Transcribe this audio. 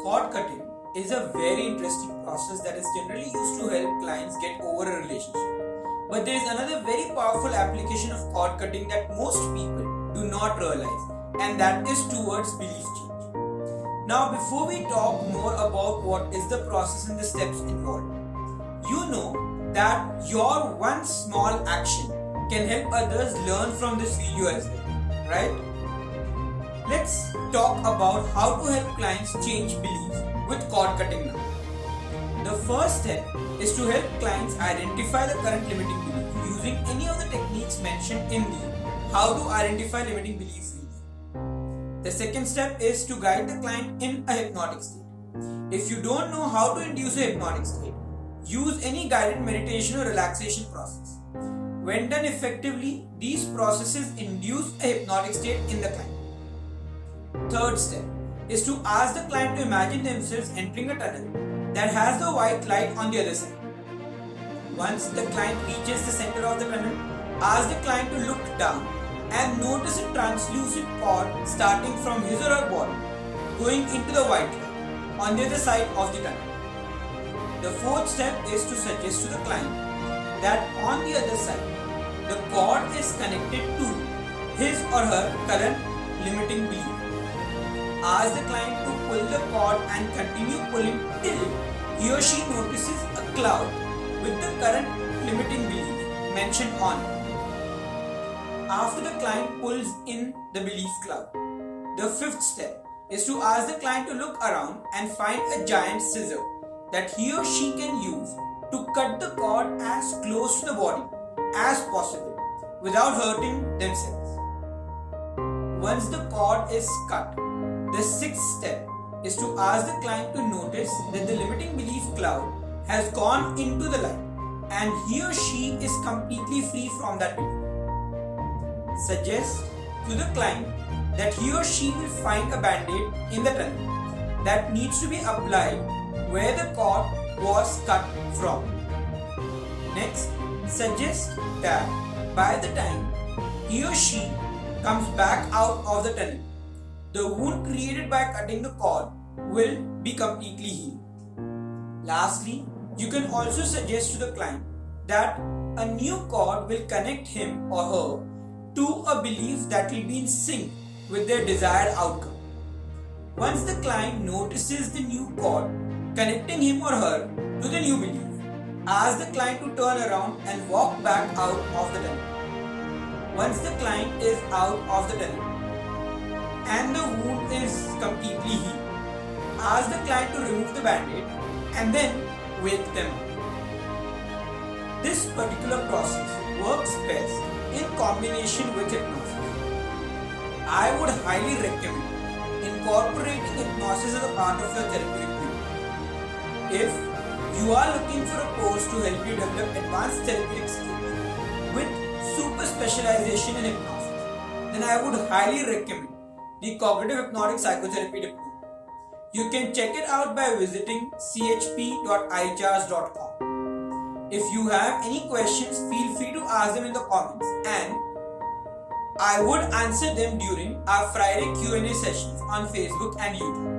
Cord cutting is a very interesting process that is generally used to help clients get over a relationship. But there is another very powerful application of cord cutting that most people do not realize, and that is towards belief change. Now, before we talk more about what is the process and the steps involved, you know that your one small action can help others learn from this video as well, right? Let's talk about how to help clients change beliefs with cord cutting now. The first step is to help clients identify the current limiting belief using any of the techniques mentioned in the How to Identify Limiting Beliefs video. The second step is to guide the client in a hypnotic state. If you don't know how to induce a hypnotic state, use any guided meditation or relaxation process. When done effectively, these processes induce a hypnotic state in the client. Third step is to ask the client to imagine themselves entering a tunnel that has the white light on the other side. Once the client reaches the center of the tunnel, ask the client to look down and notice a translucent cord starting from his or her body going into the white light on the other side of the tunnel. The fourth step is to suggest to the client that on the other side, the cord is connected to his or her current limiting belief. Ask the client to pull the cord and continue pulling till he or she notices a cloud with the current limiting belief mentioned on it. After the client pulls in the belief cloud, the fifth step is to ask the client to look around and find a giant scissor that he or she can use to cut the cord as close to the body as possible without hurting themselves. Once the cord is cut, the sixth step is to ask the client to notice that the limiting belief cloud has gone into the light and he or she is completely free from that belief. Suggest to the client that he or she will find a band-aid in the tunnel that needs to be applied where the cord was cut from. Next, suggest that by the time he or she comes back out of the tunnel, the wound created by cutting the cord will be completely healed. Lastly, you can also suggest to the client that a new cord will connect him or her to a belief that will be in sync with their desired outcome. Once the client notices the new cord connecting him or her to the new belief, ask the client to turn around and walk back out of the tunnel. Once the client is out of the tunnel and the wound is completely healed, ask the client to remove the band-aid and then wake them up. This particular process works best in combination with hypnosis. I would highly recommend incorporating hypnosis as a part of your therapeutic plan. If you are looking for a course to help you develop advanced therapeutic skills with super specialization in hypnosis, then I would highly recommend the Cognitive Hypnotic Psychotherapy Diploma. You can check it out by visiting chp.ichars.com. If you have any questions, feel free to ask them in the comments and I would answer them during our Friday Q&A sessions on Facebook and YouTube.